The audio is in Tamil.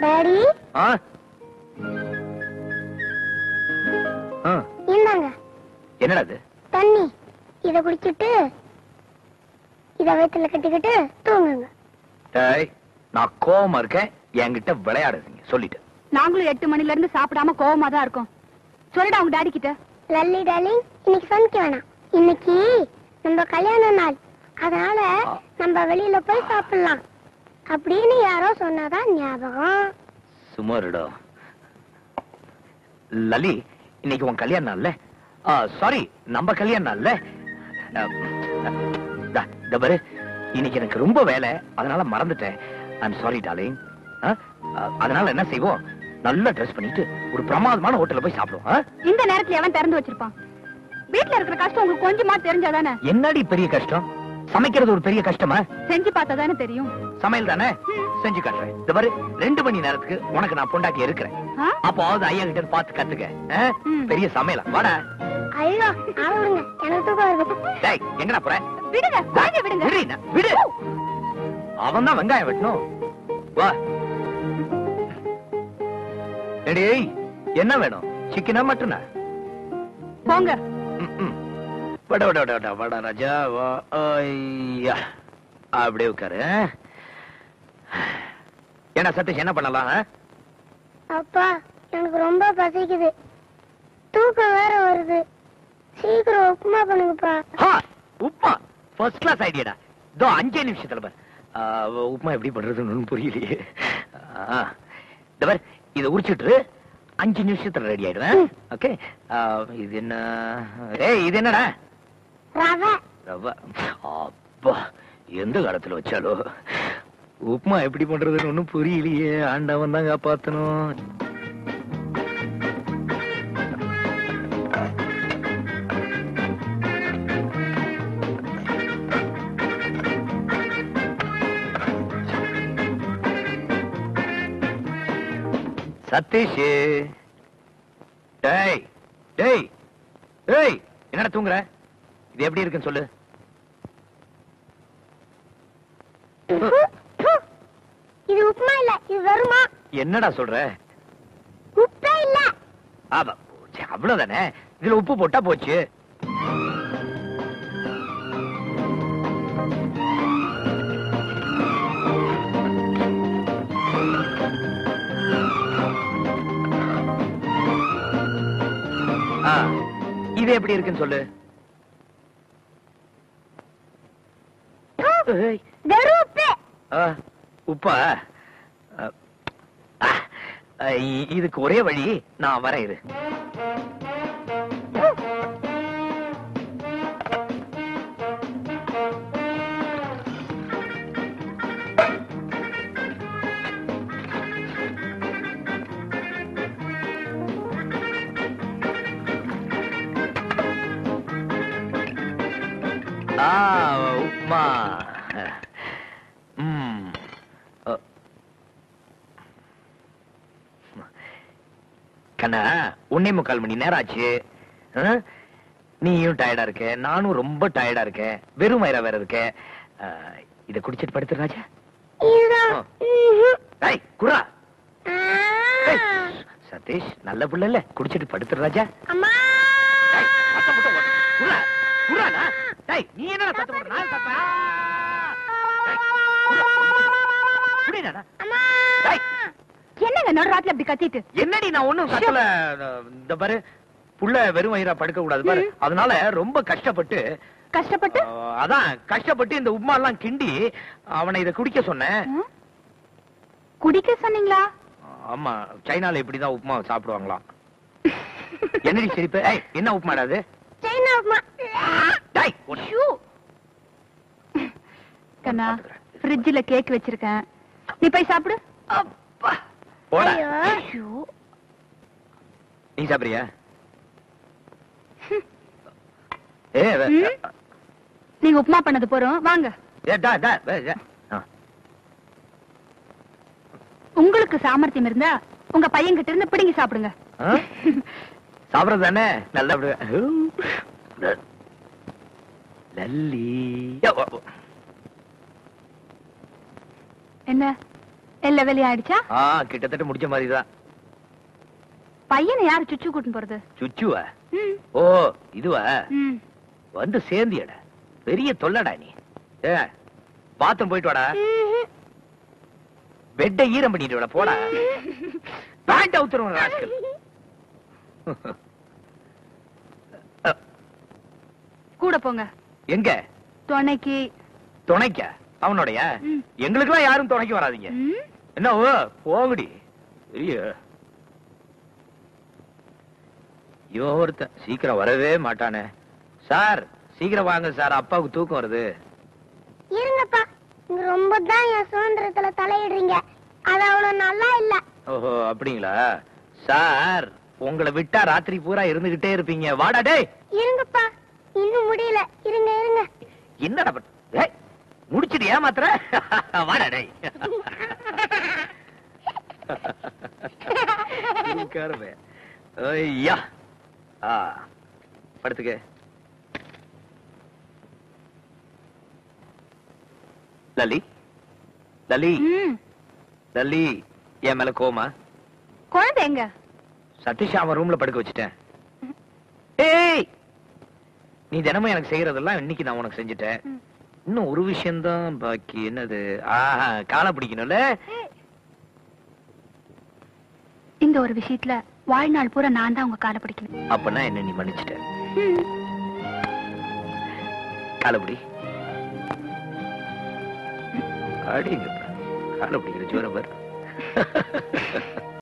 டாடி இந்தாங்க. என்னடா இது? தண்ணி. இத குடிச்சிட்டு இத வயித்துல கட்டிக்கிட்டு தூங்குங்க. டேய், நான் கோவமா இருக்கேன், என்கிட்ட விளையாடுறீங்க சொல்லிட்டு. நாங்களும் 8 மணில இருந்து சாப்பிடாம கோவமா தான் இருக்கோம். சொல்லிட்டு அவங்க டாடி கிட்ட. லல்லி டார்லிங், இன்னைக்கு சமைக்க வேணாம். இன்னைக்கு நம்ம கல்யாண நாள், அதனால நம்ம வெளியில போய் சாப்பிடலாம் அப்படின்னு யாரோ சொன்னதான் ஞாபகம். சுமாருடா. லலி, இன்னைக்கு உன் கல்யாணம் நாள்ல? சாரி, நம்ம கல்யாணம் நாள்ல. பாரு, இன்னைக்கு எனக்கு ரொம்ப வேலை, அதனால மறந்துட்டேன். I'm sorry darling. அதனால என்ன செய்வோம், நல்லா ட்ரெஸ் பண்ணிட்டு ஒரு பிரமாதமான ஹோட்டல்ல போய் சாப்பிடுவோம். இந்த நேரத்துல எவன் திறந்து வச்சிருப்பான்? வீட்ல இருக்கிற கஷ்டம் உங்களுக்கு கொஞ்சமா தெரிஞ்சாதானே? என்னடி பெரிய கஷ்டம்? சமைக்கிறது ஒரு பெரிய கஷ்டமா? செஞ்சு பார்த்தாதானே தெரியும். சமையல் தானே, செஞ்சு காட்டுறேன். இந்த பாரு, 2 மணி நேரத்துக்கு உனக்கு நான் பொண்டாட்டி இருக்கிறேன். அப்போது ஐயா கிட்ட பார்த்து கத்துக்க. பெரிய சமையலா வாடா. ஐயோ, ஆளுங்க எனக்கு தூக்கம் வருது. டேய், எங்கடா போற? விடுங்க, வாங்க விடுங்க. விடு. அவன் தான் வெங்காயம் வெட்டணும். வா. டேய், என்ன வேணும்? சிக்கனா மட்டனா? போங்க. வட வட வட வட ராஜா வா. ஐயா, அப்படியே உட்காரு. என்ன சதீஷ், என்ன பண்ணலாம்? அப்பா, எனக்கு ரொம்ப பசிக்குது, தூக்கம் வேற வருது. சீக்கிரம் உப்புமா பண்ணுங்கப்பா. உப்புமா ஃபர்ஸ்ட் கிளாஸ் ஐடியாடா. இதோ 5 நிமிஷத்துல பாரு. உப்புமா எப்படி பண்றதுன்னு புரியலையே. இதை உரிச்சிட்டு 5 நிமிஷத்துல ரெடி ஆயிடுவேன். ஓகே. இது என்ன? ஏய், இது என்னடா? ரவை. ரவை. அப்பா, எந்த காலத்துல வச்சாலோ உப்புமா எப்படி பண்றதுன்னு ஒண்ணும் புரியலையே. ஆண்டவன் தான் காப்பாத்தணும். சதீஷ், டேய் டேய் டேய், என்னடா தூங்குற? இது எப்படி இருக்குன்னு சொல்லு. இது உப்புமா இல்ல, இது வருமா? என்னடா சொல்ற? உப்பே இல்ல. அவ்வளவுதானே, இதுல உப்பு போட்டா போச்சு. இது எப்படி இருக்குன்னு சொல்லு. உப்பா? இதுக்கு ஒரே வழி, நான் வரேன். இரு. உப்மா. கண்ணா, 1.25 மணி நேரம் ஆச்சு. நீயும் டயர்டா இருக்க, நானும் ரொம்ப டயர்டா இருக்கேன். வெறும் வயிறா வேற இருக்க. இத குடிச்சிட்டு படுத்துற ராஜா. குரா. சதீஷ், நல்ல புள்ள இல்ல, குடிச்சிட்டு படுத்துற ராஜா. நீ என்ன சத்தம் போடுற? நான் சத்தம். என்னங்க நடுராத்திரி அப்படி கத்திட்டு? என்னடி, நான் ஒண்ணும் கத்தல. இந்த பாரு, புள்ள வெறும் வயிறா படுக்க கூடாது பாரு, அதனால ரொம்ப கஷ்டப்பட்டு அதான் கஷ்டப்பட்டு இந்த உப்புமா எல்லாம் கிண்டி அவனை இதை குடிக்க சொன்னேன். குடிக்க சொன்னீங்களா? ஆமா, சைனால இப்படிதான் உப்புமா சாப்பிடுவாங்களாம். என்னடி சிரிப்பு? என்ன உப்புமாடா அது? சைனா உப்புமா. கண்ணா, ஃப்ரிட்ஜ்ல கேக் வச்சிருக்கேன், நீ போய் சாப்பிடு. நீ சாப்பிடுறியா? நீங்க உப்புமா பண்ணது போறோம், வாங்க. உங்களுக்கு சாமர்த்தியம் இருந்தா உங்க பையன் கிட்ட இருந்து பிடிங்கி சாப்பிடுங்க. சாப்பிடுறது தானே, நல்லா லல்லி. என்ன எல்லா வேலையும் ஆயிடுச்சா? கிட்டத்தட்ட முடிச்ச மாதிரிதான். பையனை யாரு சுச்சு கூட்டின்னு போறது? சுச்சுவா? ஓ இதுவா? வந்து சேர்ந்தியடா, பெரிய தொல்லடா நீ. பாத்ரூம் போயிட்டு வாடா. பெட்டை ஈரம் பண்ணிட்டு வாடா, போடா. பேண்ட் அவுத்துறவன் ராஸ்கல். கூட போங்க. எங்க? துணைக்கு. துணைக்க? அவனோடைய? எங்களுக்கெல்லாம் யாரும் துணைக்கு வராதீங்க. என்ன போகுடி. இவன் ஒருத்தன் சீக்கிரம் வரவே மாட்டானே. சார் சீக்கிரம் வாங்க சார், அப்பாவுக்கு தூக்கம் வருது. இருங்கப்பா, நீங்க ரொம்ப தான் என் சுதந்திரத்துல தலையிடுறீங்க. அது அவ்வளவு நல்லா இல்ல. ஓஹோ அப்படிங்களா? சார் உங்களை விட்டா ராத்திரி பூரா இருந்துகிட்டே இருப்பீங்க. வாடா டேய். இருங்கப்பா, இன்னும் முடியல. இருங்க இருங்க. என்னடா முடிச்சிட்டு ஏமாத்துற? வாடா டேய். ஐயா படுத்துக்க. லலி லலி லலி, என் மேல கோமா? குழந்தை எங்க? சதீஷ் அவன் ரூம்ல படுக்க வச்சுட்டேன். ஏய், நீ தினமும் எனக்கு செய்யறதெல்லாம் இன்னைக்கு நான் உனக்கு செஞ்சுட்டேன். இன்னும் ஒரு விஷயம்தான் பாக்கி. என்னது? காலை பிடிக்கணும்ல. இந்த ஒரு விஷயத்துல வாழ்நாள் பூரா நான் தான் உங்க காலை பிடிக்கணும். அப்பனா என்ன நீ மன்னிச்சிட்ட? காலை பிடி. அடிங்க, காலை பிடிக்கிற ஜோரம் பாரு.